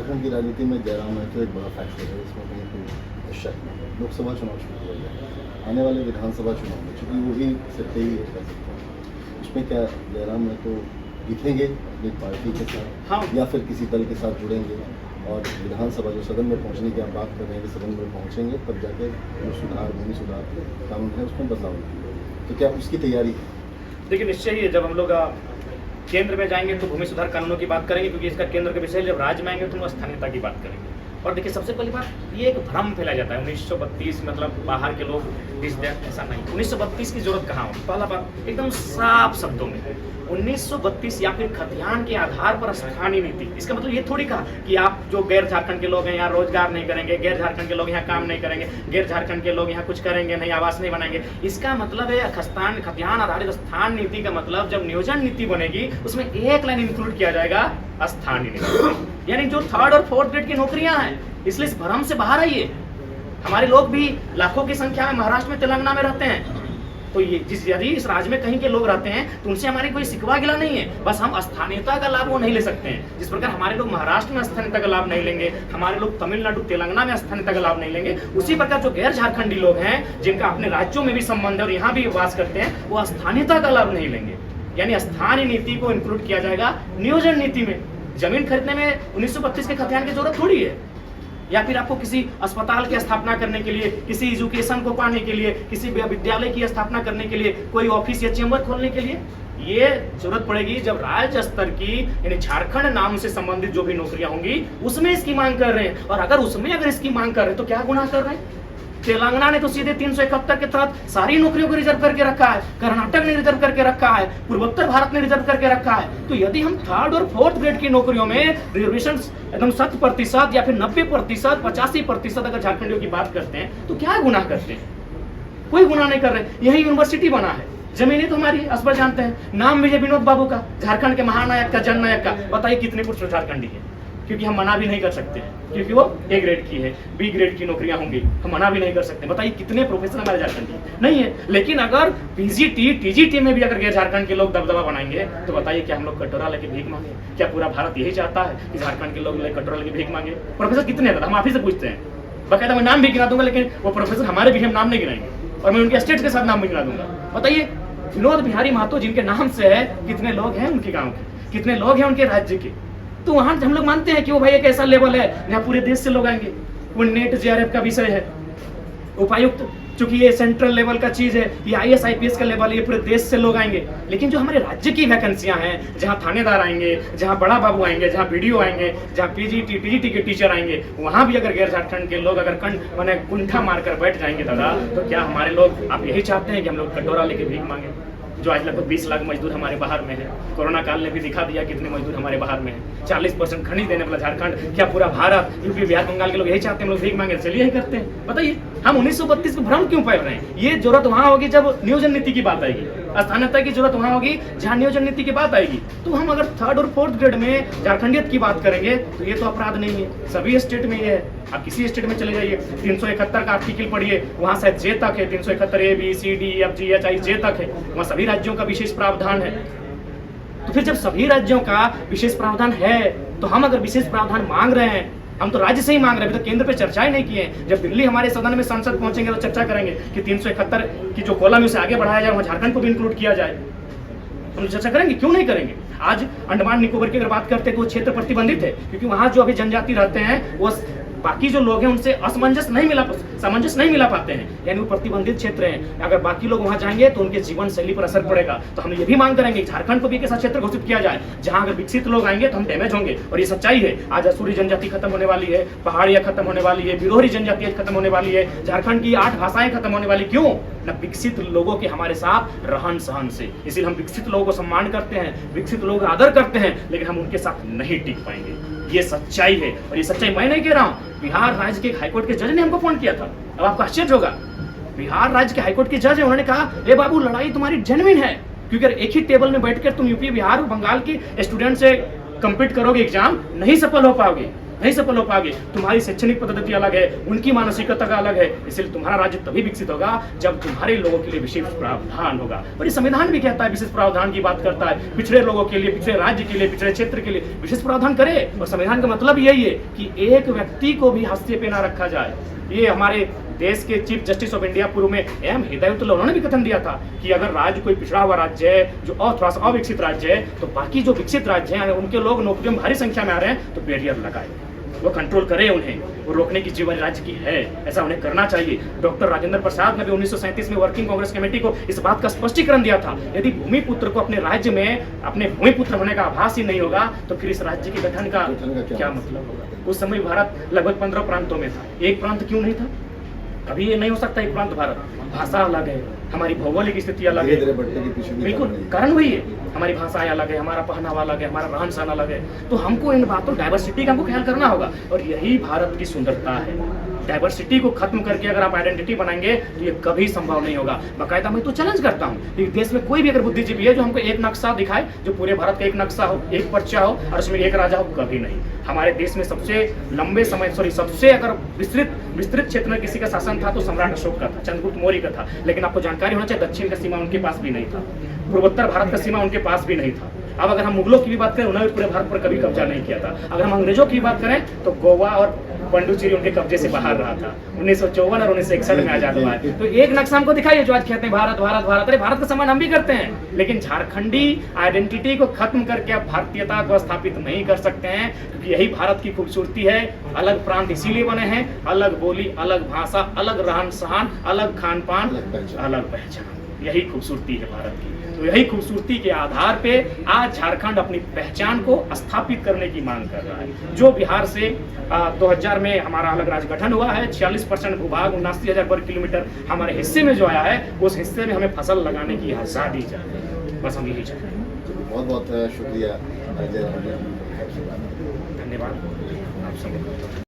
झारखंड की राजनीति में जयराम महतो एक बड़ा फैक्टर है, इसमें कहीं कोई शक नहीं है। लोकसभा चुनाव शुरू हो गया, आने वाले विधानसभा चुनाव में चूँकि वो भी सिर्फ ही कर सकते हैं, उसमें क्या जयराम महतो दिखेंगे अपनी पार्टी के साथ, हाँ। या फिर किसी दल के साथ जुड़ेंगे और विधानसभा जो सदन में पहुंचने की आप बात कर रहे हैं कि सदन में पहुंचेंगे तब जाके जो सुधार भूमि सुधार कानून है उसमें बदलाव होगी, तो क्या उसकी तैयारी है? देखिए निश्चय ही है, जब हम लोग केंद्र में जाएंगे तो भूमि सुधार कानूनों की बात करेंगे, क्योंकि इसका केंद्र का विषय है। जब राज्य में आएंगे तो हम स्थानीयता की बात करेंगे। और देखिए सबसे पहली बात, ये एक भ्रम फैलाया जाता है 1932 मतलब बाहर के लोग इस देश, ऐसा नहीं। 1932 की जरूरत कहाँ होगी? पहला बात एकदम साफ शब्दों में 1932 या फिर खतियान के आधार पर स्थानीय नीति। इसका मतलब ये थोड़ी कहा कि आप जो गैर झारखंड के लोग हैं यहाँ रोजगार नहीं करेंगे, गैर झारखंड के लोग यहाँ काम नहीं करेंगे, गैर झारखंड के लोग यहाँ कुछ करेंगे नहीं, आवास नहीं बनाएंगे। इसका मतलब है खतियान आधारित स्थान नीति का मतलब जब नियोजन नीति बनेगी उसमें एक लाइन इंक्लूड किया जाएगा स्थानीय नीति, यानी जो 3rd और 4th ग्रेड की नौकरियां हैं। इसलिए इस भ्रम से बाहर आइए। हमारे लोग भी लाखों की संख्या में महाराष्ट्र में, तेलंगाना में रहते हैं, तो ये यदि इस राज्य में कहीं के लोग रहते हैं तो उनसे हमारी कोई शिकवा गिला नहीं है, बस हम स्थानीयता का लाभ वो नहीं ले सकते हैं। जिस प्रकार हमारे लोग महाराष्ट्र में स्थानीयता का लाभ नहीं लेंगे, हमारे लोग तमिलनाडु तेलंगाना में स्थानीयता का लाभ नहीं लेंगे, उसी प्रकार जो गैर झारखंडी लोग हैं जिनका अपने राज्यों में भी संबंध है और यहाँ भी वास करते हैं, वो स्थानीयता का लाभ नहीं लेंगे। यानी स्थानीय नीति को इंक्लूड किया जाएगा नियोजन नीति में। जमीन खरीदने में 1932 के खतियान की जरूरत थोड़ी है, या फिर आपको किसी अस्पताल की स्थापना करने के लिए, किसी एजुकेशन को पाने के लिए, किसी विद्यालय की स्थापना करने के लिए, कोई ऑफिस या चेंबर खोलने के लिए ये जरूरत पड़ेगी जब राज्य स्तर की यानी झारखंड नाम से संबंधित जो भी नौकरियां होंगी उसमें इसकी मांग कर रहे हैं। और अगर इसकी मांग कर रहे हैं तो क्या गुनाह कर रहे हैं? तेलंगाना ने तो सीधे 371 के तहत सारी नौकरियों को रिजर्व करके रखा है, कर्नाटक ने रिजर्व करके रखा है, पूर्वोत्तर भारत ने रिजर्व करके रखा है। तो यदि हम 3rd और 4th ग्रेड की नौकरियों में रिजर्वेशन एकदम 100% या फिर 90%, 85% अगर झारखंडियों की बात करते हैं तो क्या गुनाह करते हैं? कोई गुनाह नहीं कर रहे। यही यूनिवर्सिटी बना है, जमीनी तो हमारी असबर जानते हैं, नाम भी है विनोद बाबू का, झारखंड के महानायक का, जननायक का। बताइए कितने पुरुष झारखंडी है? क्योंकि हम मना भी नहीं कर सकते हैं, क्योंकि वो A ग्रेड की है, B ग्रेड की नौकरियां होंगी, हम मना भी नहीं कर सकते। बताइए कितने प्रोफेसर हमारे झारखंड नहीं है। लेकिन अगर PGT TGT में भी अगर गैर झारखंड के लोग दबदबा बनाएंगे तो बताइए क्या हम लोग कटोरा लेके भीख मांगे? क्या पूरा भारत यही चाहता है कि झारखंड के लोग कटोरा लेके भीख मांगे? प्रोफेसर कितने हैं? हम आप ही से पूछते हैं, बाकायदा मैं नाम भी गिना दूंगा, लेकिन वो प्रोफेसर हमारे भी हम नाम नहीं गिनाएंगे और मैं उनके स्टेट के साथ नाम भी गिना दूंगा। बताइए विनोद बिहारी महतो जिनके नाम से है, कितने लोग हैं उनके गाँव के, कितने लोग हैं उनके राज्य के? तो वहां हम लोग मानते हैं कि वो भाई एक ऐसा लेवल है जहाँ पूरे देश से लोग आएंगे। वो नेट JRF का विषय है, उपायुक्त चूंकि ये सेंट्रल लेवल का चीज है, ये IAS IPS का लेवल है, ये पूरे देश से लोग आएंगे। लेकिन जो हमारे राज्य की वैकेंसियां हैं, जहाँ थानेदार आएंगे, जहाँ बड़ा बाबू आएंगे, जहाँ BDO आएंगे, जहाँ PGT TGT के टीचर आएंगे, वहाँ भी अगर गैर झारखंड के लोग अगर मैंने कुंठा मारकर बैठ जाएंगे दादा, तो क्या हमारे लोग, आप यही चाहते हैं कि हम लोग कटोरा लेके भीख मांगे? जो आज लगभग 20 लाख मजदूर हमारे बाहर में है, कोरोना काल ने भी दिखा दिया कितने मजदूर हमारे बाहर में है। 40% खनिज देने वाला झारखंड, क्या पूरा भारत, यूपी बिहार बंगाल के लोग यही चाहते हैं हम लोग भीख मांगे? चलिए यही करते हैं। बताइए हम 1932 में भ्रम क्यों फैल रहे हैं? ये जरूरत वहां होगी जब नियोजन नीति की बात आएगी, स्थानीयता की जरूरत वहां होगी जहां नियोजन नीति की बात आएगी। तो हम अगर 3rd और 4th ग्रेड में झारखंडियत की बात करेंगे तो ये तो अपराध नहीं है, सभी स्टेट में ये है। आप किसी स्टेट में चले जाइए, 371 का आर्टिकल पढ़िए, वहां शायद J तक है, 371 A B C D F G H I J तक है, वहाँ सभी राज्यों का विशेष प्रावधान है। तो फिर जब सभी राज्यों का विशेष प्रावधान है तो हम अगर विशेष प्रावधान मांग रहे हैं, हम तो राज्य से ही मांग रहे हैं, अभी तो केंद्र पे चर्चा ही नहीं की है। जब दिल्ली हमारे सदन में सांसद पहुंचेंगे तो चर्चा करेंगे कि 371 की जो कॉलम है उसे आगे बढ़ाया जाए, वहाँ झारखंड को भी इंक्लूड किया जाए। हम चर्चा करेंगे, क्यों नहीं करेंगे? आज अंडमान निकोबार की अगर बात करते हैं तो वो क्षेत्र प्रतिबंधित है, क्योंकि वहाँ जो अभी जनजाति रहते हैं वो बाकी जो लोग हैं उनसे सामंजस्य नहीं मिला पाते हैं, यानी वो प्रतिबंधित क्षेत्र है। अगर बाकी लोग वहां जाएंगे तो उनके जीवन शैली पर असर पड़ेगा। तो हम ये भी मांग करेंगे झारखंड को भी एक ऐसा क्षेत्र घोषित किया जाए जहां अगर विकसित लोग आएंगे तो हम डैमेज होंगे। और ये सच्चाई है, आज असूरी जनजाति खत्म होने वाली है, पहाड़ियां खत्म होने वाली है, बिरोहरी जनजाति खत्म होने वाली है, झारखंड की 8 भाषाएं खत्म होने वाली। क्यों? न विकसित लोगों के हमारे साथ रहन सहन से। इसलिए हम विकसित लोगों को सम्मान करते हैं, विकसित लोगों का आदर करते हैं, लेकिन हम उनके साथ नहीं टिक पाएंगे। ये सच्चाई है, और ये सच्चाई मैं नहीं कह रहा हूँ, बिहार राज्य के हाईकोर्ट के जज ने हमको फोन किया था। अब आपको आश्चर्य होगा, बिहार राज्य के हाईकोर्ट के जज है, उन्होंने कहा ए बाबू लड़ाई तुम्हारी जेन्युइन है, क्योंकि एक ही टेबल में बैठकर तुम यूपी बिहार और बंगाल के स्टूडेंट से कम्पीट करोगे, एग्जाम नहीं सफल हो पाओगे। नहीं सफल हो पाओगे। तुम्हारी शैक्षणिक पद्धति अलग है, उनकी मानसिकता का अलग है, इसलिए तुम्हारा राज्य तभी विकसित होगा जब तुम्हारे लोगों के लिए विशेष प्रावधान होगा। और ये संविधान भी कहता है, विशेष प्रावधान की बात करता है, पिछड़े लोगों के लिए, पिछड़े राज्य के लिए, पिछड़े क्षेत्र के लिए विशेष प्रावधान करे। और संविधान का मतलब यही है कि एक व्यक्ति को भी हाशिए पे ना रखा जाए। ये हमारे देश के चीफ जस्टिस ऑफ इंडिया पूर्व में एम हिदायतुल्लाह, उन्होंने भी कथन दिया था कि अगर राज्य कोई पिछड़ा हुआ राज्य है, जो थोड़ा सा अविकसित राज्य है, तो बाकी जो विकसित राज्य हैं उनके लोग नौकरियों में भारी संख्या में आ रहे हैं तो बैरियर लगाए, वो कंट्रोल करे, उन्हें वो रोकने की जिम्मेदारी राज्य की है, ऐसा उन्हें करना चाहिए। डॉक्टर राजेंद्र प्रसाद ने भी 1937 में वर्किंग कांग्रेस कमेटी को इस बात का स्पष्टीकरण दिया था, यदि भूमिपुत्र को अपने राज्य में अपने भूमिपुत्र होने का आभास ही नहीं होगा तो फिर इस राज्य के गठन का क्या मतलब होगा। उस समय भारत लगभग 15 प्रांतों में था, एक प्रांत क्यों नहीं था? कभी ये नहीं हो सकता एक प्रांत भारत। भाषा अलग है, हमारी भौगोलिक स्थिति अलग है, बिल्कुल कारण वही है, हमारी भाषाएं अलग है, हमारा पहनावा अलग है, हमारा रहन सहन अलग है। तो हमको इन बातों डाइवर्सिटी का हमको ख्याल करना होगा, और यही भारत की सुंदरता है। डाइवर्सिटी को खत्म करके अगर आप आइडेंटिटी बनाएंगे तो ये कभी संभव नहीं होगा। बाकायदा मैं तो चैलेंज करता हूँ कि देश में कोई भी अगर बुद्धिजीवी है जो हमको एक नक्शा दिखाए, जो पूरे भारत का एक नक्शा हो, एक पर्चा हो और उसमें एक राजा हो, कभी नहीं। हमारे देश में सबसे लंबे समय सबसे अगर विस्तृत क्षेत्र में किसी का शासन था तो सम्राट अशोक का था, चंद्रगुप्त मौर्य का था। लेकिन आपको जानकारी होना चाहिए, दक्षिण का सीमा उनके पास भी नहीं था, पूर्वोत्तर भारत का सीमा उनके पास भी नहीं था। अब अगर हम मुगलों की भी बात करें, उन्होंने पूरे भारत पर कभी कब्जा नहीं किया था। अगर हम अंग्रेजों की बात करें तो गोवा और पंडुचेरी उनके कब्जे से बाहर रहा था। 1954 और 1961 में आजाद हुआ है। तो एक नक्शा हमको दिखाइए जो आज कहते हैं भारत भारत भारत। अरे भारत का सम्मान हम भी करते हैं, लेकिन झारखंडी आइडेंटिटी को खत्म करके आप भारतीयता को स्थापित नहीं कर सकते हैं, क्योंकि यही भारत की खूबसूरती है। अलग प्रांत इसीलिए बने हैं, अलग बोली, अलग भाषा, अलग रहन सहन, अलग खान पान, अलग पहचान, यही खूबसूरती है भारत की। तो यही खूबसूरती के आधार पे आज झारखंड अपनी पहचान को स्थापित करने की मांग कर रहा है। जो बिहार से 2000 में हमारा अलग राज्य गठन हुआ है, 46% भूभाग 79,000 वर्ग किलोमीटर हमारे हिस्से में जो आया है, उस हिस्से में हमें फसल लगाने की आज़ादी चाहिए। बस हम यही चाहते हैं। बहुत बहुत शुक्रिया, धन्यवाद आप सब।